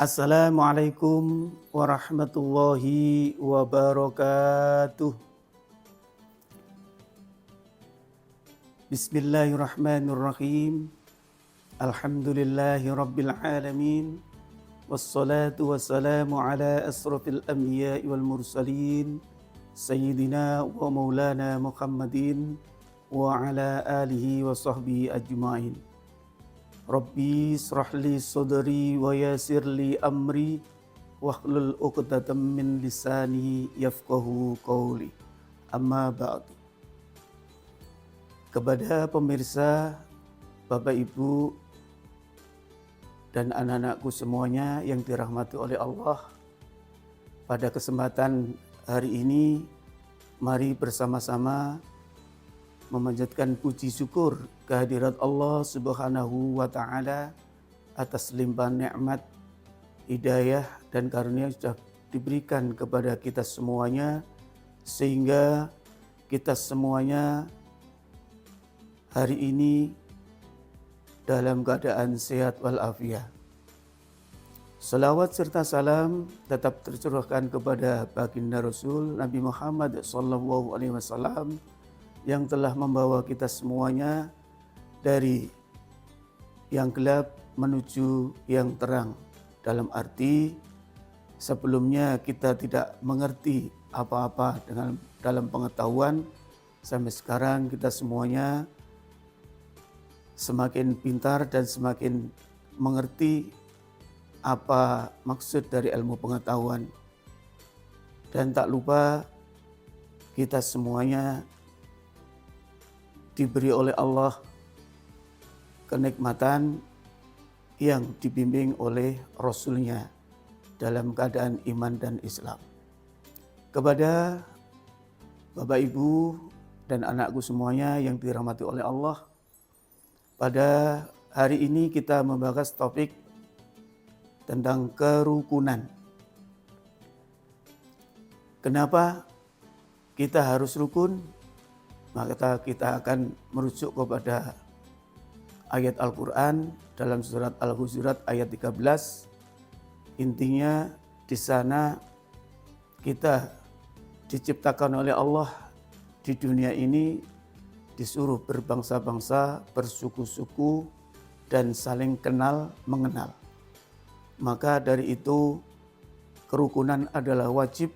Assalamualaikum warahmatullahi wabarakatuh. Bismillahirrahmanirrahim. Alhamdulillahi rabbil alamin. Wassalatu wassalamu ala asrafil anbiya'i wal mursalin. Sayyidina wa maulana Muhammadin wa ala alihi wa sahbihi ajma'in. Rabbi israhli sadri wa yassirli amri wahlul 'uqdatam min lisani yafqahu qawli. Amma ba'du. Kepada pemirsa, Bapak Ibu dan anak-anakku semuanya yang dirahmati oleh Allah, pada kesempatan hari ini mari bersama-sama memanjatkan puji syukur kehadirat Allah Subhanahu wa taala atas limpahan nikmat, hidayah dan karunia yang sudah diberikan kepada kita semuanya, sehingga kita semuanya hari ini dalam keadaan sehat walafiat. Salawat serta salam tetap tercurahkan kepada baginda Rasul Nabi Muhammad SAW yang telah membawa kita semuanya dari yang gelap menuju yang terang. Dalam arti sebelumnya kita tidak mengerti apa-apa dalam pengetahuan, sampai sekarang kita semuanya semakin pintar dan semakin mengerti apa maksud dari ilmu pengetahuan. Dan tak lupa kita semuanya diberi oleh Allah kenikmatan yang dibimbing oleh Rasul-Nya dalam keadaan iman dan Islam. Kepada Bapak Ibu dan anakku semuanya yang dirahmati oleh Allah, pada hari ini kita membahas topik tentang kerukunan. Kenapa kita harus rukun? Maka kita akan merujuk kepada ayat Al-Quran dalam surat Al-Hujurat ayat 13. Intinya di sana kita diciptakan oleh Allah di dunia ini disuruh berbangsa-bangsa, bersuku-suku, dan saling kenal mengenal. Maka dari itu kerukunan adalah wajib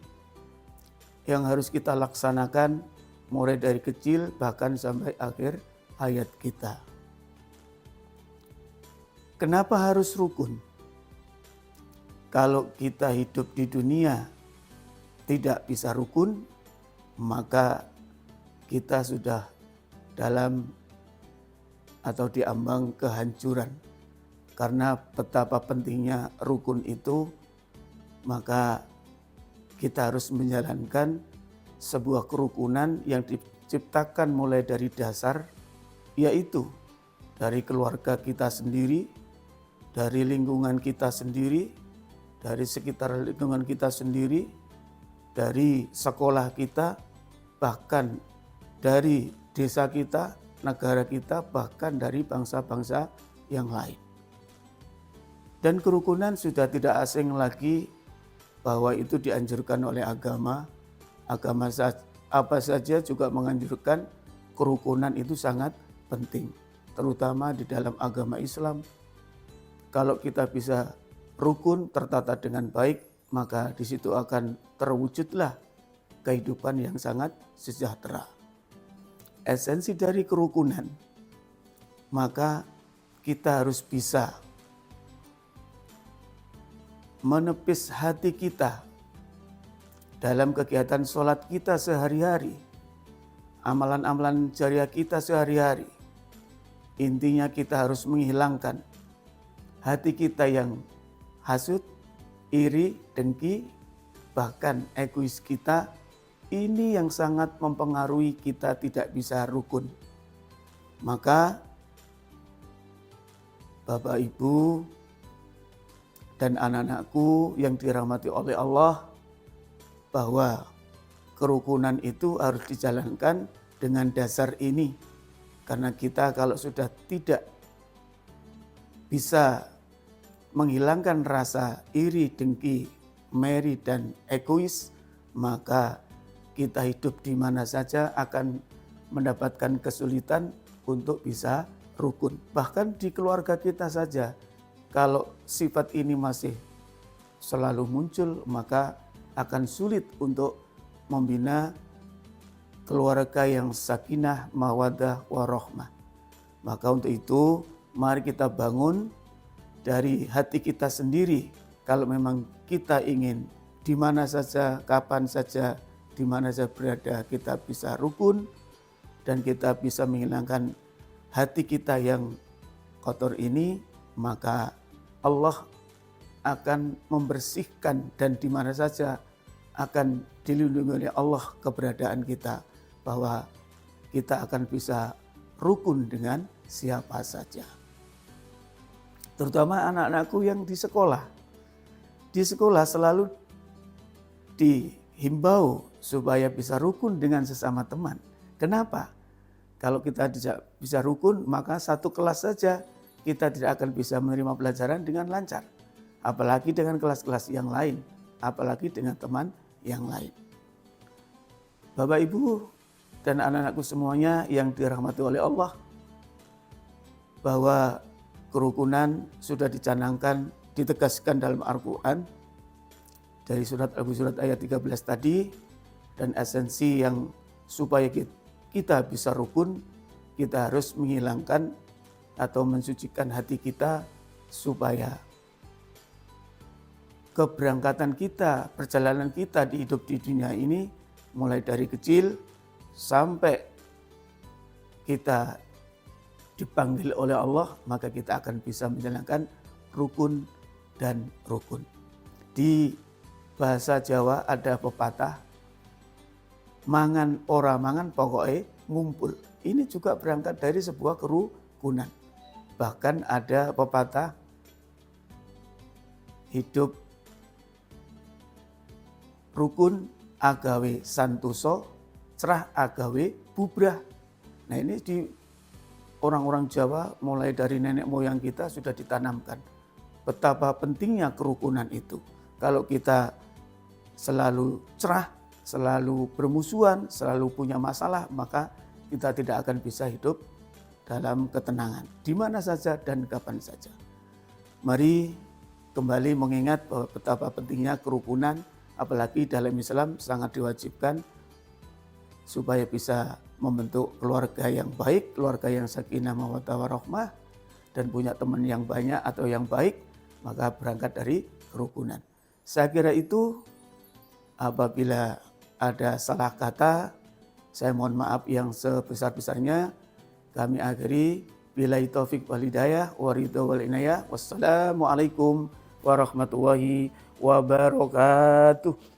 yang harus kita laksanakan mulai dari kecil bahkan sampai akhir hayat kita. Kenapa harus rukun? Kalau kita hidup di dunia tidak bisa rukun, maka kita sudah dalam atau diambang kehancuran. Karena betapa pentingnya rukun itu, maka kita harus menjalankan sebuah kerukunan yang diciptakan mulai dari dasar, yaitu dari keluarga kita sendiri, dari lingkungan kita sendiri, dari sekitar lingkungan kita sendiri, dari sekolah kita, bahkan dari desa kita, negara kita, bahkan dari bangsa-bangsa yang lain. Dan kerukunan sudah tidak asing lagi bahwa itu dianjurkan oleh agama. Agama apa saja juga menganjurkan kerukunan itu sangat penting, terutama di dalam agama Islam. Kalau kita bisa rukun, tertata dengan baik, maka di situ akan terwujudlah kehidupan yang sangat sejahtera. Esensi dari kerukunan, maka kita harus bisa menepis hati kita dalam kegiatan sholat kita sehari-hari, amalan-amalan jariah kita sehari-hari. Intinya kita harus menghilangkan hati kita yang hasut, iri, dengki, bahkan egois kita. Ini yang sangat mempengaruhi kita tidak bisa rukun. Maka Bapak Ibu dan anak-anakku yang dirahmati oleh Allah, bahwa kerukunan itu harus dijalankan dengan dasar ini. Karena kita kalau sudah tidak bisa menghilangkan rasa iri, dengki, meri, dan egois, maka kita hidup di mana saja akan mendapatkan kesulitan untuk bisa rukun. Bahkan di keluarga kita saja, kalau sifat ini masih selalu muncul, maka akan sulit untuk membina keluarga yang sakinah, mawaddah, warahmah. Maka untuk itu, mari kita bangun dari hati kita sendiri. Kalau memang kita ingin di mana saja, kapan saja, di mana saja berada, kita bisa rukun dan kita bisa menghilangkan hati kita yang kotor ini, maka Allah akan membersihkan dan di mana saja akan dilindungi oleh Allah keberadaan kita, bahwa kita akan bisa rukun dengan siapa saja. Terutama anak-anakku yang di sekolah. Di sekolah selalu dihimbau supaya bisa rukun dengan sesama teman. Kenapa? Kalau kita tidak bisa rukun, maka satu kelas saja kita tidak akan bisa menerima pelajaran dengan lancar. Apalagi dengan kelas-kelas yang lain, apalagi dengan teman yang lain. Bapak, Ibu, dan anak-anakku semuanya yang dirahmati oleh Allah, bahwa kerukunan sudah dicanangkan, ditegaskan dalam Al-Quran dari surat Al-Hujurat ayat 13 tadi, dan esensi yang supaya kita bisa rukun, kita harus menghilangkan atau mensucikan hati kita supaya keberangkatan kita, perjalanan kita di hidup di dunia ini, mulai dari kecil sampai kita dipanggil oleh Allah, maka kita akan bisa menjalankan rukun dan rukun. Di bahasa Jawa ada pepatah, mangan ora mangan pokoknya ngumpul. Ini juga berangkat dari sebuah kerukunan. Bahkan ada pepatah, hidup rukun agawe santoso, cerah agawe bubrah. Nah, ini di orang-orang Jawa mulai dari nenek moyang kita sudah ditanamkan betapa pentingnya kerukunan itu. Kalau kita selalu cerah, selalu bermusuhan, selalu punya masalah, maka kita tidak akan bisa hidup dalam ketenangan di mana saja dan kapan saja. Mari kembali mengingat bahwa betapa pentingnya kerukunan, apalagi dalam Islam sangat diwajibkan supaya bisa membentuk keluarga yang baik, keluarga yang sakinah mawaddah warahmah, dan punya teman yang banyak atau yang baik, maka berangkat dari kerukunan. Saya kira itu, apabila ada salah kata, saya mohon maaf yang sebesar-besarnya. Kami akhiri, billahi taufik wal hidayah, waridho wal inayah. Wassalamualaikum warahmatullahi wabarakatuh.